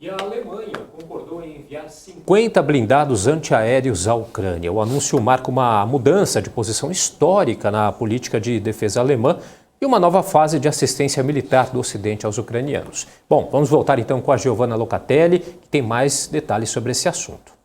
E a Alemanha concordou em enviar 50 blindados antiaéreos à Ucrânia. O anúncio marca uma mudança de posição histórica na política de defesa alemã e uma nova fase de assistência militar do Ocidente aos ucranianos. Bom, vamos voltar então com a Giovanna Locatelli, que tem mais detalhes sobre esse assunto.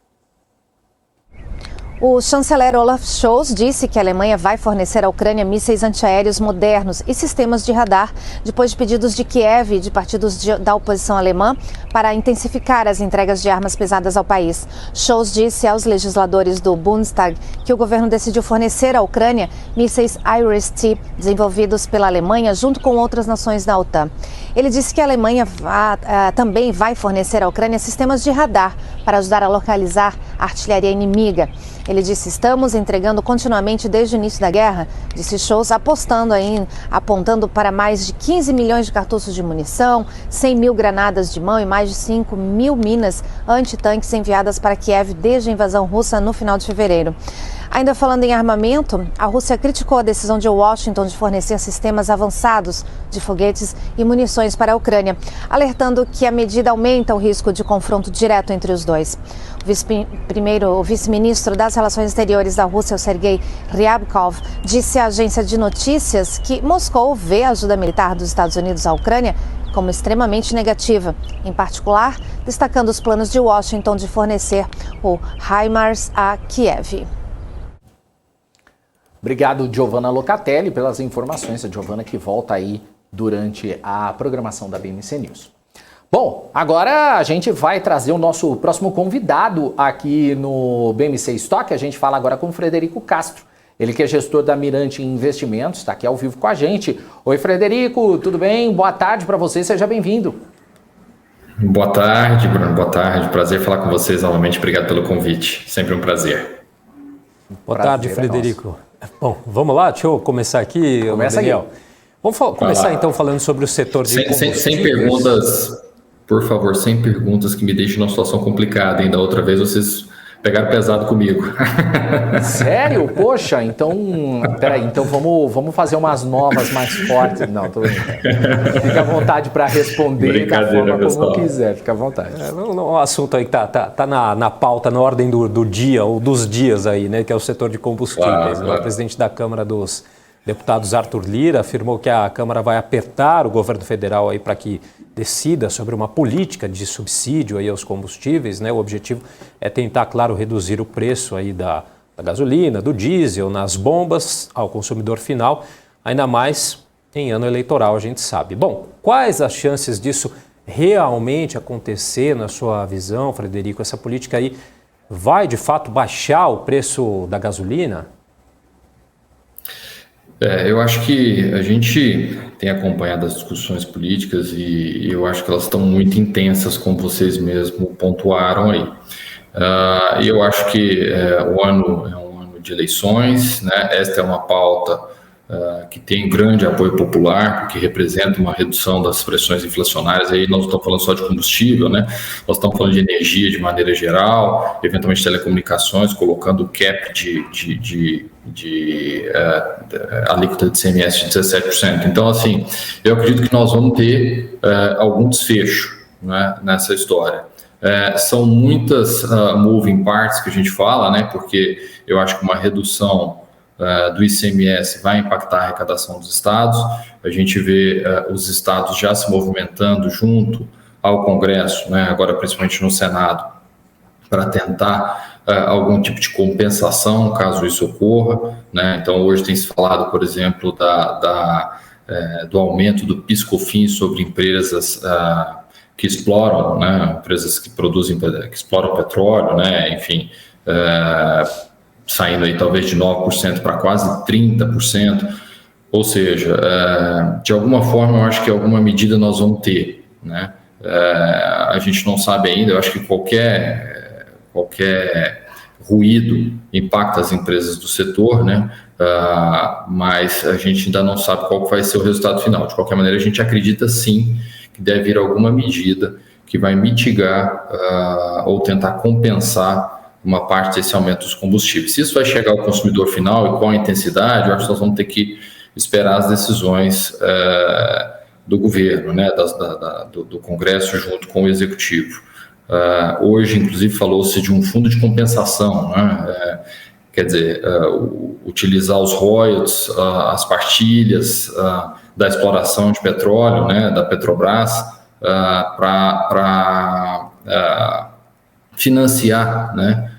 O chanceler Olaf Scholz disse que a Alemanha vai fornecer à Ucrânia mísseis antiaéreos modernos e sistemas de radar, depois de pedidos de Kiev e de partidos da oposição alemã para intensificar as entregas de armas pesadas ao país. Scholz disse aos legisladores do Bundestag que o governo decidiu fornecer à Ucrânia mísseis IRIS-T desenvolvidos pela Alemanha junto com outras nações da OTAN. Ele disse que a Alemanha também vai fornecer à Ucrânia sistemas de radar para ajudar a localizar a artilharia inimiga. Ele disse: estamos entregando continuamente desde o início da guerra, disse Scholz, apontando para mais de 15 milhões de cartuchos de munição, 100 mil granadas de mão e mais de 5 mil minas antitanques enviadas para Kiev desde a invasão russa no final de fevereiro. Ainda falando em armamento, a Rússia criticou a decisão de Washington de fornecer sistemas avançados de foguetes e munições para a Ucrânia, alertando que a medida aumenta o risco de confronto direto entre os dois. O vice-ministro das Relações Exteriores da Rússia, Sergei Ryabkov, disse à agência de notícias que Moscou vê a ajuda militar dos Estados Unidos à Ucrânia como extremamente negativa, em particular destacando os planos de Washington de fornecer o HIMARS a Kiev. Obrigado, Giovanna Locatelli, pelas informações. A Giovanna que volta aí durante a programação da BMC News. Bom, agora a gente vai trazer o nosso próximo convidado aqui no BMC Stock. A gente fala agora com o Frederico Castro. Ele que é gestor da Mirante Investimentos, está aqui ao vivo com a gente. Oi, Frederico, tudo bem? Boa tarde para você, seja bem-vindo. Boa tarde, Bruno. Boa tarde. Prazer falar com vocês novamente. Obrigado pelo convite. Sempre um prazer. Boa tarde, Frederico. Bom, vamos lá, deixa eu começar aqui, Daniel. Vamos começar então falando sobre o setor de combustíveis. Sem perguntas, por favor, sem perguntas que me deixem numa situação complicada. Ainda outra vez vocês pegaram pesado comigo. Sério? Poxa, então, peraí, então vamos fazer umas novas mais fortes. Não, tô brincando. Fica à vontade para responder da forma como quiser, fica à vontade. Um assunto aí que tá na pauta, na ordem do dia, ou dos dias aí, né, que é o setor de combustíveis. Claro. O presidente da Câmara dos Deputados, Arthur Lira, afirmou que a Câmara vai apertar o governo federal aí para que decida sobre uma política de subsídio aí aos combustíveis, né? O objetivo é tentar, claro, reduzir o preço aí da gasolina, do diesel, nas bombas ao consumidor final, ainda mais em ano eleitoral, a gente sabe. Bom, quais as chances disso realmente acontecer na sua visão, Frederico? Essa política aí vai, de fato, baixar o preço da gasolina? Eu acho que a gente tem acompanhado as discussões políticas e eu acho que elas estão muito intensas, como vocês mesmos pontuaram aí. Eu acho que o ano é um ano de eleições, né? Esta é uma pauta que tem grande apoio popular, porque representa uma redução das pressões inflacionárias. Aí nós não estamos falando só de combustível, né? Nós estamos falando de energia de maneira geral, eventualmente telecomunicações, colocando o cap de alíquota de ICMS de 17%. Então, assim, eu acredito que nós vamos ter algum desfecho, né, nessa história. São muitas moving parts que a gente fala, né? Porque eu acho que uma redução do ICMS vai impactar a arrecadação dos estados. A gente vê os estados já se movimentando junto ao Congresso, né, agora principalmente no Senado, para tentar algum tipo de compensação, caso isso ocorra, né? Então, hoje tem se falado, por exemplo, do aumento do PIS/COFINS sobre empresas que exploram, né, empresas que exploram petróleo, né, enfim, saindo aí talvez de 9% para quase 30%, ou seja, de alguma forma eu acho que alguma medida nós vamos ter, né? A gente não sabe ainda, eu acho que qualquer ruído impacta as empresas do setor, né? Mas a gente ainda não sabe qual vai ser o resultado final. De qualquer maneira, a gente acredita sim que deve vir alguma medida que vai mitigar ou tentar compensar uma parte desse aumento dos combustíveis. Se isso vai chegar ao consumidor final e qual intensidade, eu acho que nós vamos ter que esperar as decisões do governo, né, do Congresso junto com o Executivo. Hoje, inclusive, falou-se de um fundo de compensação, né? Quer dizer, utilizar os royalties, as partilhas da exploração de petróleo, né, da Petrobras, para financiar, né,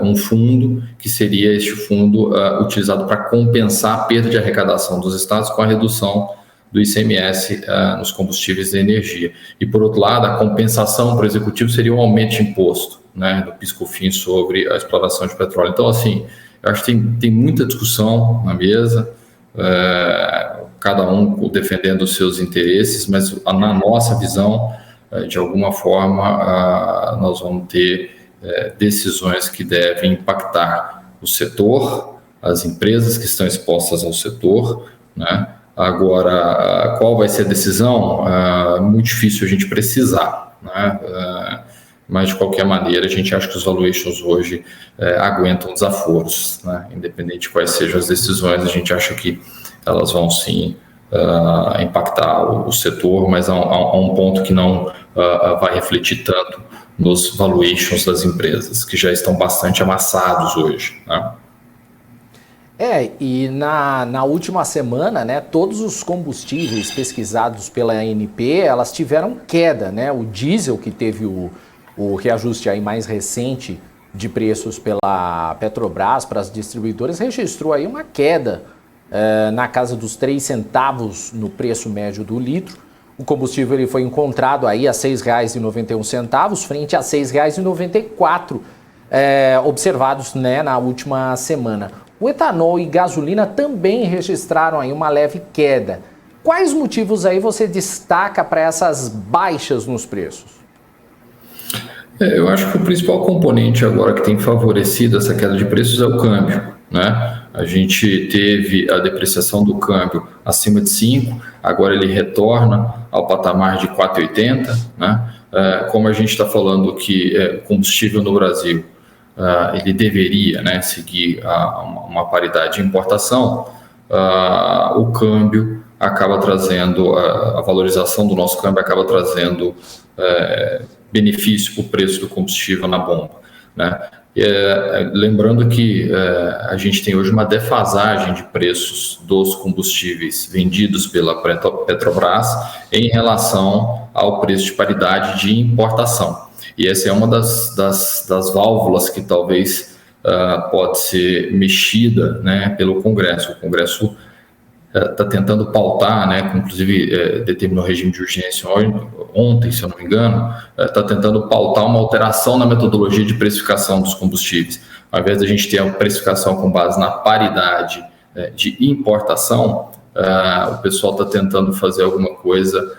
um fundo que seria este fundo utilizado para compensar a perda de arrecadação dos estados com a redução do ICMS nos combustíveis e energia. E, por outro lado, a compensação para o executivo seria um aumento de imposto, né, do PIS/COFINS sobre a exploração de petróleo. Então, assim, eu acho que tem muita discussão na mesa, cada um defendendo os seus interesses, mas na nossa visão, de alguma forma, nós vamos ter decisões que devem impactar o setor, as empresas que estão expostas ao setor, né? Agora, qual vai ser a decisão? É muito difícil a gente precisar, né? Mas, de qualquer maneira, a gente acha que os valuations hoje aguentam desaforos, né? Independente de quais sejam as decisões, a gente acha que elas vão, sim, impactar o setor, mas há um ponto que não vai refletir tanto nos valuations das empresas, que já estão bastante amassados hoje, né? E na última semana, né, todos os combustíveis pesquisados pela ANP, elas tiveram queda, né? O diesel, que teve o reajuste aí mais recente de preços pela Petrobras para as distribuidoras, registrou aí uma queda na casa dos 3 centavos no preço médio do litro. O combustível ele foi encontrado aí a R$ 6,91, frente a R$ 6,94 observados, né, na última semana. O etanol e gasolina também registraram aí uma leve queda. Quais motivos aí você destaca para essas baixas nos preços? Eu acho que o principal componente agora que tem favorecido essa queda de preços é o câmbio, né? A gente teve a depreciação do câmbio acima de 5, agora ele retorna ao patamar de 4,80, né? Como a gente está falando que combustível no Brasil ele deveria, né, seguir uma paridade de importação, o câmbio acaba trazendo, a valorização do nosso câmbio acaba trazendo benefício para o preço do combustível na bomba, né? Lembrando que a gente tem hoje uma defasagem de preços dos combustíveis vendidos pela Petrobras em relação ao preço de paridade de importação. E essa é uma das válvulas que talvez pode ser mexida, né, pelo Congresso. O Congresso está tentando pautar, né, inclusive determinou o regime de urgência ontem, se eu não me engano, está tentando pautar uma alteração na metodologia de precificação dos combustíveis. Ao invés da gente ter a precificação com base na paridade de importação, o pessoal está tentando fazer alguma coisa,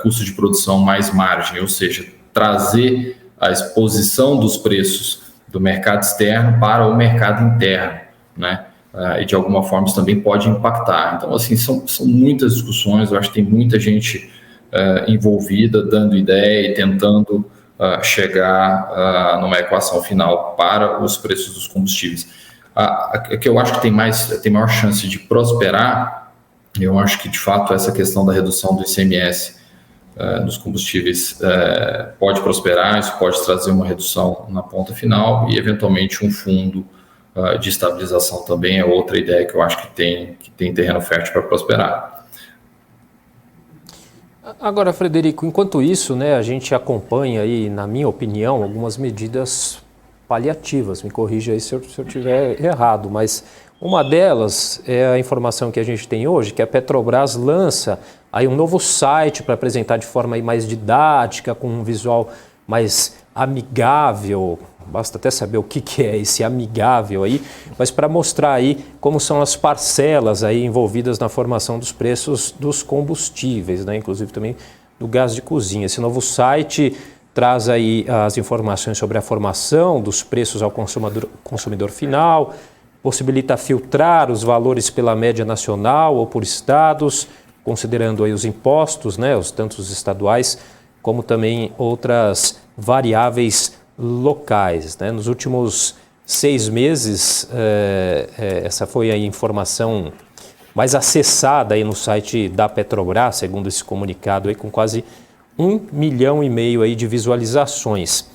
custo de produção mais margem, ou seja, trazer a exposição dos preços do mercado externo para o mercado interno, né? E de alguma forma isso também pode impactar. Então, assim, são muitas discussões, eu acho que tem muita gente envolvida, dando ideia e tentando chegar numa equação final para os preços dos combustíveis. A que eu acho que tem maior chance de prosperar, eu acho que de fato essa questão da redução do ICMS dos combustíveis pode prosperar, isso pode trazer uma redução na ponta final e eventualmente um fundo de estabilização também é outra ideia que eu acho que tem terreno fértil para prosperar. Agora, Frederico, enquanto isso, né, a gente acompanha aí, na minha opinião, algumas medidas paliativas. Me corrija aí se eu estiver errado, mas uma delas é a informação que a gente tem hoje, que a Petrobras lança aí um novo site para apresentar de forma aí mais didática, com um visual mais amigável. Basta até saber o que é esse amigável aí, mas para mostrar aí como são as parcelas aí envolvidas na formação dos preços dos combustíveis, né? Inclusive também do gás de cozinha. Esse novo site traz aí as informações sobre a formação dos preços ao consumidor final, possibilita filtrar os valores pela média nacional ou por estados, considerando aí os impostos, né, tanto os estaduais como também outras variáveis locais, né? Nos últimos 6 meses, essa foi a informação mais acessada aí no site da Petrobras, segundo esse comunicado, aí, com quase 1,5 milhão aí de visualizações.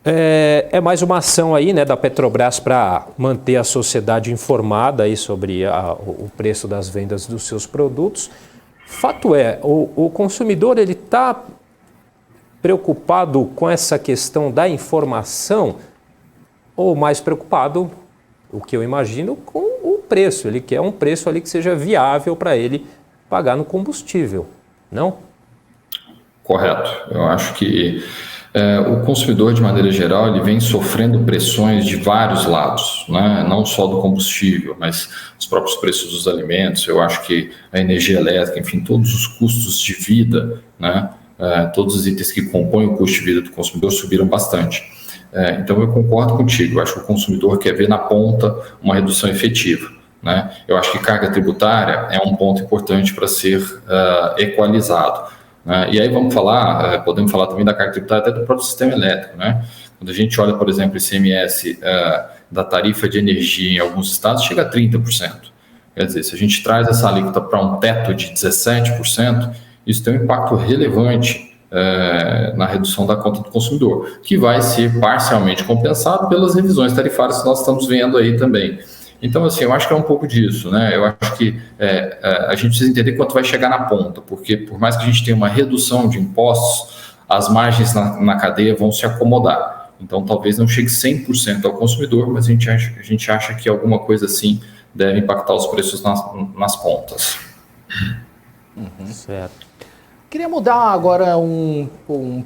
É mais uma ação aí, né, da Petrobras para manter a sociedade informada aí sobre o preço das vendas dos seus produtos. Fato é, o consumidor ele está preocupado com essa questão da informação ou mais preocupado, o que eu imagino, com o preço. Ele quer um preço ali que seja viável para ele pagar no combustível, não? Correto. Eu acho que o consumidor, de maneira geral, ele vem sofrendo pressões de vários lados, né? Não só do combustível, mas os próprios preços dos alimentos. Eu acho que a energia elétrica, enfim, todos os custos de vida, né? Todos os itens que compõem o custo de vida do consumidor subiram bastante. Então, eu concordo contigo. Eu acho que o consumidor quer ver na ponta uma redução efetiva, né? Eu acho que carga tributária é um ponto importante para ser equalizado. E aí vamos falar, podemos falar também da carga tributária até do próprio sistema elétrico, né? Quando a gente olha, por exemplo, o ICMS da tarifa de energia em alguns estados, chega a 30%. Quer dizer, se a gente traz essa alíquota para um teto de 17%, isso tem um impacto relevante na redução da conta do consumidor, que vai ser parcialmente compensado pelas revisões tarifárias que nós estamos vendo aí também. Então, assim, eu acho que é um pouco disso, né? Eu acho que a gente precisa entender quanto vai chegar na ponta, porque por mais que a gente tenha uma redução de impostos, as margens na cadeia vão se acomodar. Então, talvez não chegue 100% ao consumidor, mas a gente acha que alguma coisa assim deve impactar os preços nas pontas. Certo. Queria mudar agora um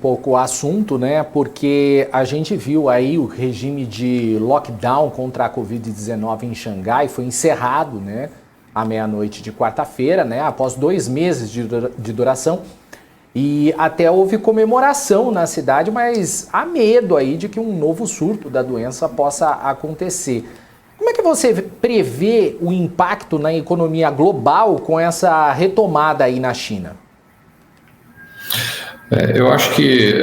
pouco o assunto, né? Porque a gente viu aí o regime de lockdown contra a Covid-19 em Xangai foi encerrado, né? À meia-noite de quarta-feira, né? Após 2 meses de duração. E até houve comemoração na cidade, mas há medo aí de que um novo surto da doença possa acontecer. Como é que você prevê o impacto na economia global com essa retomada aí na China? Eu acho que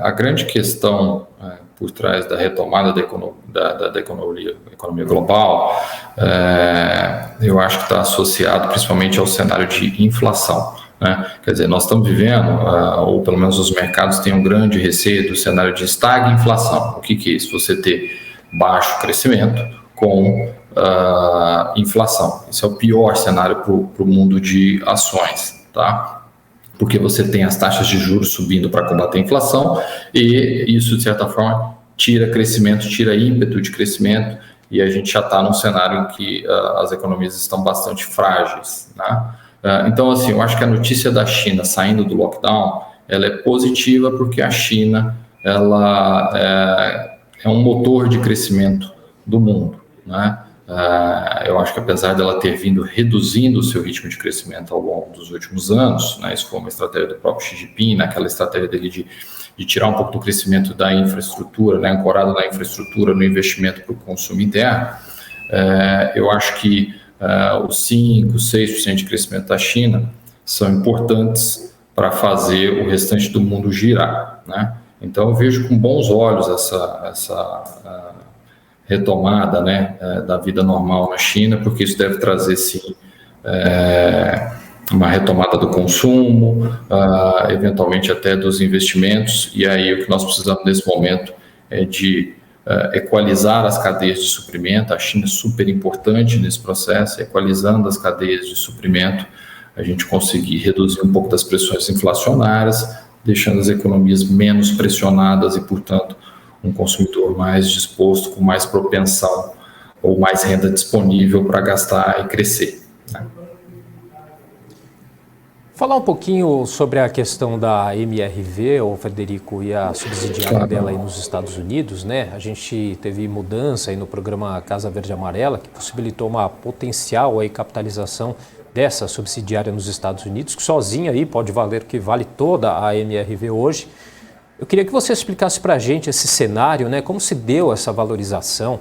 a grande questão por trás da retomada da economia global, eu acho que está associado principalmente ao cenário de inflação, né? Quer dizer, nós estamos vivendo, ou pelo menos os mercados têm um grande receio do cenário de estagflação. O que é isso? Você ter baixo crescimento com inflação. Esse é o pior cenário para o mundo de ações, tá? Porque você tem as taxas de juros subindo para combater a inflação e isso, de certa forma, tira crescimento, tira ímpeto de crescimento e a gente já está num cenário em que as economias estão bastante frágeis, né? Então, assim, eu acho que a notícia da China saindo do lockdown, ela é positiva porque a China ela é um motor de crescimento do mundo, né? Eu acho que apesar dela ter vindo reduzindo o seu ritmo de crescimento ao longo dos últimos anos, né, isso foi uma estratégia do próprio Xi Jinping, naquela estratégia dele de tirar um pouco do crescimento da infraestrutura, né, ancorado na infraestrutura, no investimento para o consumo interno, eu acho que os 5%, 6% de crescimento da China são importantes para fazer o restante do mundo girar, né? Então eu vejo com bons olhos essa retomada, né, da vida normal na China, porque isso deve trazer, sim, uma retomada do consumo, eventualmente até dos investimentos, e aí o que nós precisamos nesse momento é de equalizar as cadeias de suprimento. A China é super importante nesse processo, equalizando as cadeias de suprimento, a gente conseguir reduzir um pouco das pressões inflacionárias, deixando as economias menos pressionadas e, portanto, um consumidor mais disposto, com mais propensão ou mais renda disponível para gastar e crescer, né? Falar um pouquinho sobre a questão da MRV, o Frederico, e a subsidiária dela aí nos Estados Unidos, né? A gente teve mudança aí no programa Casa Verde e Amarela, que possibilitou uma potencial aí capitalização dessa subsidiária nos Estados Unidos, que sozinha aí pode valer que vale toda a MRV hoje. Eu queria que você explicasse para a gente esse cenário, né? Como se deu essa valorização?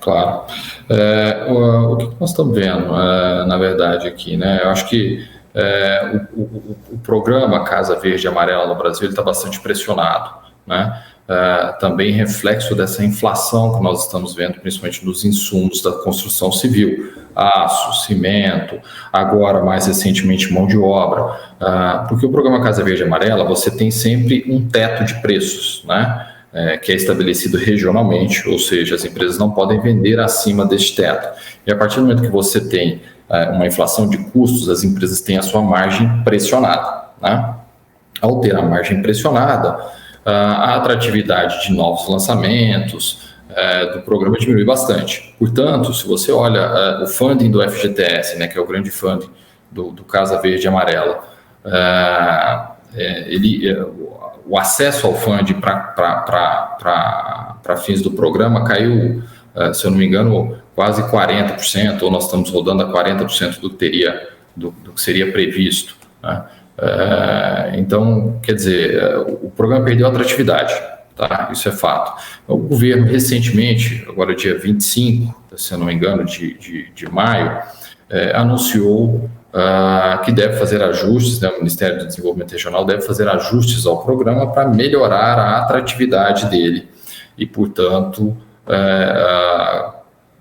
Claro. O que nós estamos vendo, na verdade, aqui, né? Eu acho que o programa Casa Verde e Amarela no Brasil está bastante pressionado, né? Também reflexo dessa inflação que nós estamos vendo, principalmente nos insumos da construção civil. aço, cimento, agora mais recentemente mão de obra, porque o programa Casa Verde e Amarela você tem sempre um teto de preços, né? Que é estabelecido regionalmente, ou seja, as empresas não podem vender acima deste teto. E a partir do momento que você tem uma inflação de custos, as empresas têm a sua margem pressionada, né? Ao ter a margem pressionada, a atratividade de novos lançamentos do programa diminui bastante. Portanto, se você olha o funding do FGTS, né, que é o grande funding do Casa Verde e Amarela, o acesso ao funding para fins do programa caiu, se eu não me engano, quase 40%, ou nós estamos rodando a 40% do que seria previsto, né? Então, quer dizer, o programa perdeu a atratividade, tá? Isso é fato. O governo, recentemente, agora dia 25, se eu não me engano, de maio, anunciou que deve fazer ajustes, né? O Ministério do Desenvolvimento Regional deve fazer ajustes ao programa para melhorar a atratividade dele e, portanto,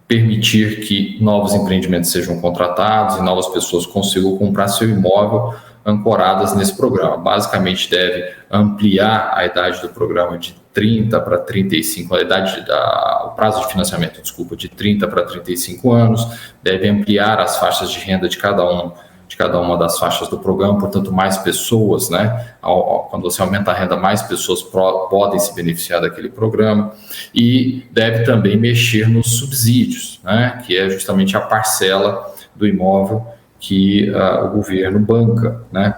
permitir que novos empreendimentos sejam contratados e novas pessoas consigam comprar seu imóvel ancoradas nesse programa. Basicamente, deve ampliar a idade do programa de 30 para 35, o prazo de financiamento, de 30 para 35 anos, deve ampliar as faixas de renda de cada uma das faixas do programa, portanto, mais pessoas, né? Quando você aumenta a renda, mais pessoas podem se beneficiar daquele programa, e deve também mexer nos subsídios, né? Que é justamente a parcela do imóvel que o governo banca, né?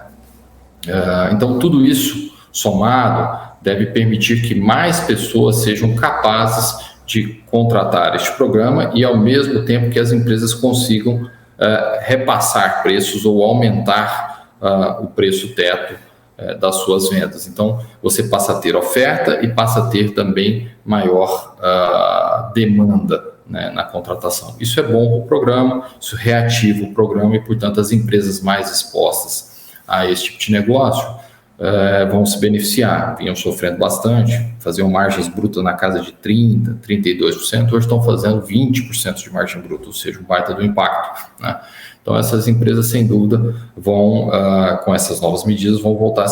Então, tudo isso somado deve permitir que mais pessoas sejam capazes de contratar este programa e, ao mesmo tempo, que as empresas consigam repassar preços ou aumentar o preço teto das suas vendas. Então, você passa a ter oferta e passa a ter também maior demanda, né, na contratação. Isso é bom para o programa, isso reativa o programa e, portanto, as empresas mais expostas a esse tipo de negócio vão se beneficiar. Vinham sofrendo bastante, faziam margens brutas na casa de 30%, 32%, hoje estão fazendo 20% de margem bruta, ou seja, um baita do impacto, né? Então, essas empresas, sem dúvida, vão, com essas novas medidas, vão voltar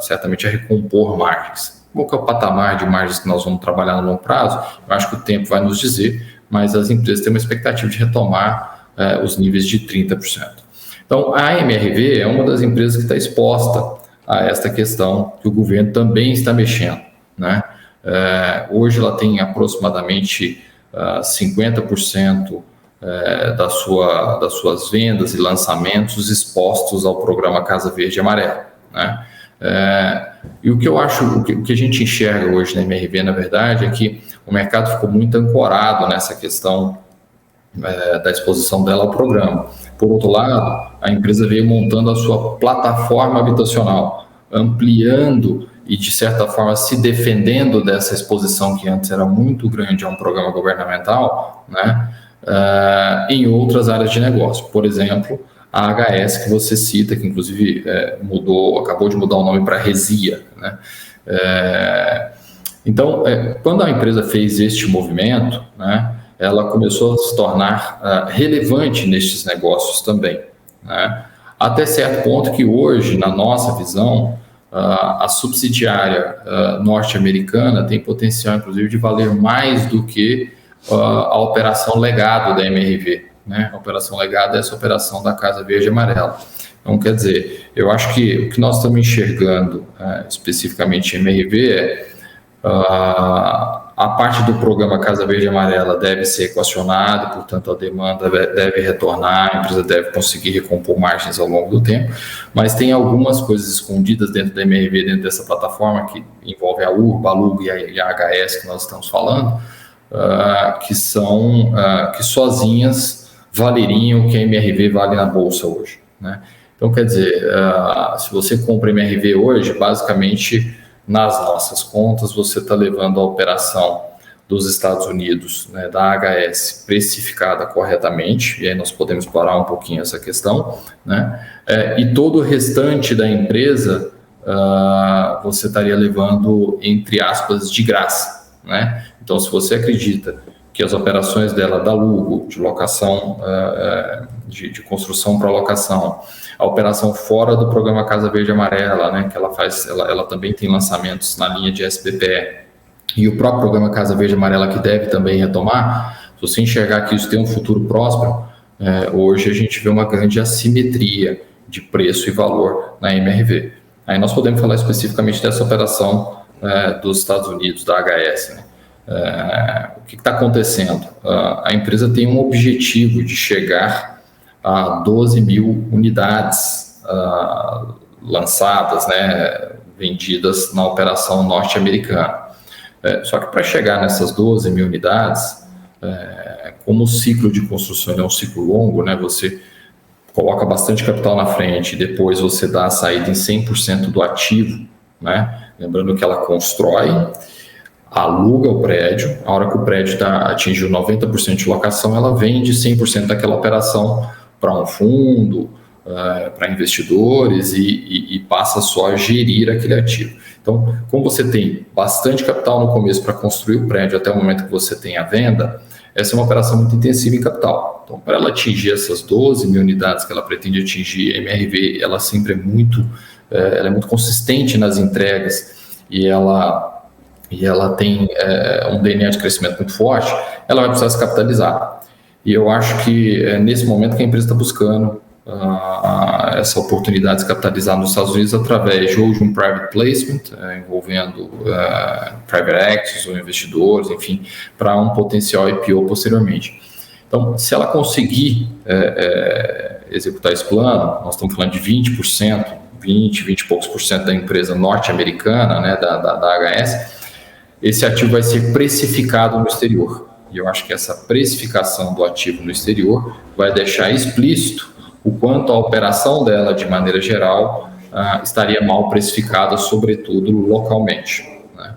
certamente a recompor margens. Qual que é o patamar de margens que nós vamos trabalhar no longo prazo? Eu acho que o tempo vai nos dizer, mas as empresas têm uma expectativa de retomar os níveis de 30%. Então, a MRV é uma das empresas que está exposta a esta questão que o governo também está mexendo, né? Hoje ela tem aproximadamente 50% das suas vendas e lançamentos expostos ao programa Casa Verde e Amarela, né? E o que eu acho, o que a gente enxerga hoje na MRV, na verdade, é que o mercado ficou muito ancorado nessa questão da exposição dela ao programa. Por outro lado, a empresa veio montando a sua plataforma habitacional, ampliando e, de certa forma, se defendendo dessa exposição que antes era muito grande a um programa governamental, né, em outras áreas de negócio. Por exemplo, a HS que você cita, que inclusive acabou de mudar o nome para Resia, né? Então, quando a empresa fez este movimento, né, ela começou a se tornar relevante nestes negócios também, né? Até certo ponto que hoje, na nossa visão, a subsidiária norte-americana tem potencial, inclusive, de valer mais do que a operação legado da MRV, né? A operação legado é essa operação da Casa Verde e Amarela. Então, quer dizer, eu acho que o que nós estamos enxergando especificamente em MRV a parte do programa Casa Verde e Amarela deve ser equacionada, portanto a demanda deve retornar, a empresa deve conseguir recompor margens ao longo do tempo, mas tem algumas coisas escondidas dentro da MRV, dentro dessa plataforma, que envolve a URBA, a LUG e a HS que nós estamos falando, que sozinhas valeriam o que a MRV vale na Bolsa hoje, né? Então, quer dizer, se você compra MRV hoje, basicamente, nas nossas contas, você está levando a operação dos Estados Unidos, né, da HS, precificada corretamente, e aí nós podemos explorar um pouquinho essa questão, né? E todo o restante da empresa você estaria levando, entre aspas, de graça, né? Então, se você acredita que as operações dela da Lugo, de locação, de construção para locação, a operação fora do programa Casa Verde e Amarela, né, que ela também tem lançamentos na linha de SBPE, e o próprio programa Casa Verde e Amarela, que deve também retomar, se você enxergar que isso tem um futuro próspero, hoje a gente vê uma grande assimetria de preço e valor na MRV. Aí nós podemos falar especificamente dessa operação dos Estados Unidos, da HS, né? O que está acontecendo? A empresa tem um objetivo de chegar a 12 mil unidades lançadas, né, vendidas na operação norte-americana. Só que para chegar nessas 12 mil unidades, como o ciclo de construção é um ciclo longo, né, você coloca bastante capital na frente e depois você dá a saída em 100% do ativo, né? Lembrando que ela constrói, aluga o prédio, a hora que o prédio atingiu 90% de locação, ela vende 100% daquela operação para um fundo, para investidores e passa só a gerir aquele ativo. Então, como você tem bastante capital no começo para construir o prédio até o momento que você tem a venda, essa é uma operação muito intensiva em capital. Então, para ela atingir essas 12 mil unidades que ela pretende atingir, a MRV, ela sempre é muito consistente nas entregas e ela tem um DNA de crescimento muito forte, ela vai precisar se capitalizar. E eu acho que é nesse momento que a empresa está buscando essa oportunidade de se capitalizar nos Estados Unidos através ou de um private placement, envolvendo private equities ou investidores, enfim, para um potencial IPO posteriormente. Então, se ela conseguir executar esse plano, nós estamos falando de 20% e poucos por cento da empresa norte-americana, né, da HS, esse ativo vai ser precificado no exterior. E eu acho que essa precificação do ativo no exterior vai deixar explícito o quanto a operação dela, de maneira geral, estaria mal precificada, sobretudo localmente, né?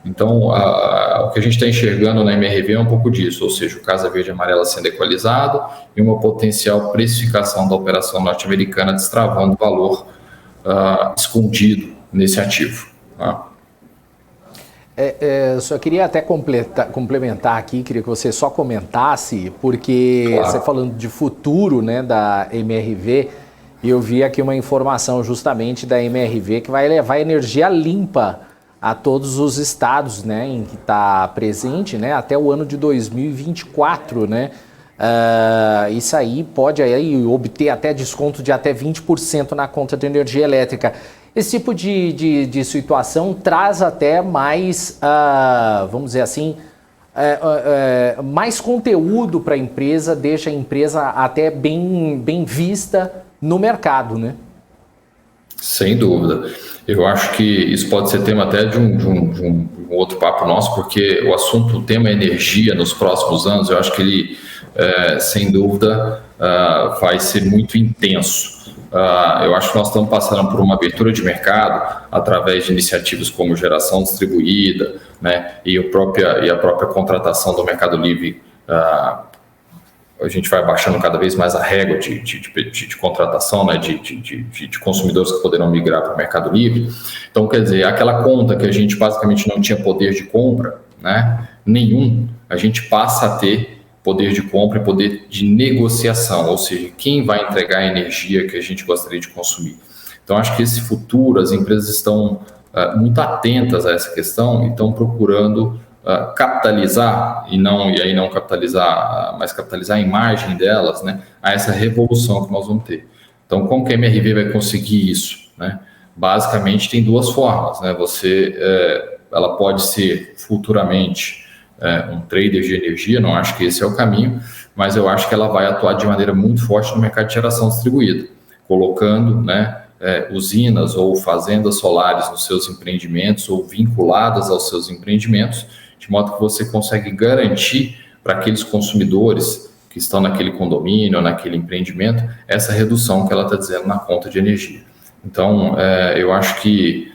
Então, o que a gente está enxergando na MRV é um pouco disso, ou seja, o Casa Verde e Amarela sendo equalizado e uma potencial precificação da operação norte-americana destravando valor escondido nesse ativo, tá? Só queria até complementar aqui, queria que você só comentasse, porque claro, você falando de futuro, né, da MRV, eu vi aqui uma informação justamente da MRV que vai levar energia limpa a todos os estados, né, em que está presente, né, até o ano de 2024, né? Isso aí pode aí obter até desconto de até 20% na conta de energia elétrica. Esse tipo de situação traz até mais, vamos dizer assim, mais conteúdo para a empresa, deixa a empresa até bem vista no mercado, né? Sem dúvida. Eu acho que isso pode ser tema até de um outro papo nosso, porque o tema energia nos próximos anos, eu acho que ele, sem dúvida, vai ser muito intenso. Eu acho que nós estamos passando por uma abertura de mercado através de iniciativas como geração distribuída, né, e a própria contratação do Mercado Livre. A gente vai baixando cada vez mais a régua de contratação, né, de consumidores que poderão migrar para o Mercado Livre. Então, quer dizer, aquela conta que a gente basicamente não tinha poder de compra, né, nenhum, a gente passa a ter poder de compra e poder de negociação, ou seja, quem vai entregar a energia que a gente gostaria de consumir. Então, acho que esse futuro, as empresas estão muito atentas a essa questão e estão procurando capitalizar, e aí não capitalizar, mas capitalizar a imagem delas, né, a essa revolução que nós vamos ter. Então, como que a MRV vai conseguir isso, né? Basicamente, tem duas formas, né? Ela pode ser futuramente um trader de energia, não acho que esse é o caminho, mas eu acho que ela vai atuar de maneira muito forte no mercado de geração distribuída, colocando, né, usinas ou fazendas solares nos seus empreendimentos ou vinculadas aos seus empreendimentos, de modo que você consegue garantir para aqueles consumidores que estão naquele condomínio, naquele empreendimento, essa redução que ela está dizendo na conta de energia. Então, eu acho que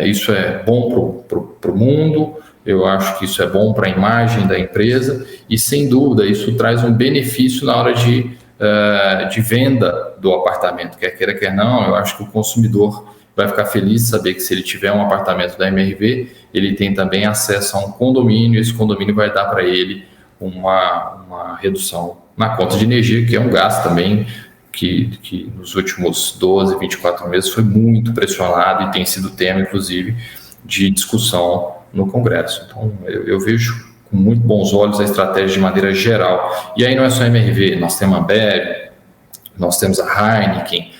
isso é bom para o mundo, eu acho que isso é bom para a imagem da empresa e, sem dúvida, isso traz um benefício na hora de venda do apartamento, quer queira, quer não. Eu acho que o consumidor vai ficar feliz de saber que se ele tiver um apartamento da MRV, ele tem também acesso a um condomínio, e esse condomínio vai dar para ele uma redução na conta de energia, que é um gasto também que nos últimos 12, 24 meses foi muito pressionado e tem sido tema, inclusive, de discussão no Congresso. Então, eu vejo com muito bons olhos a estratégia de maneira geral. E aí não é só MRV, nós temos a Ambev, nós temos a Heineken,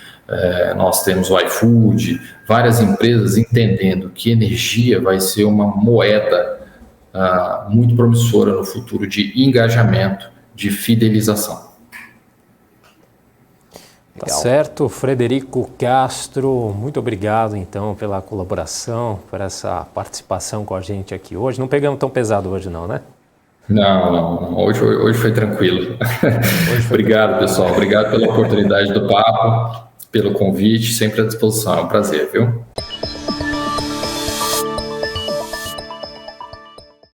nós temos o iFood, várias empresas entendendo que energia vai ser uma moeda muito promissora no futuro de engajamento, de fidelização. Tá certo, Frederico Castro, muito obrigado então pela colaboração, por essa participação com a gente aqui hoje. Não pegamos tão pesado hoje não, né? Não. Hoje foi tranquilo. Obrigado, pessoal. Obrigado pela oportunidade do papo, pelo convite, sempre à disposição. É um prazer, viu?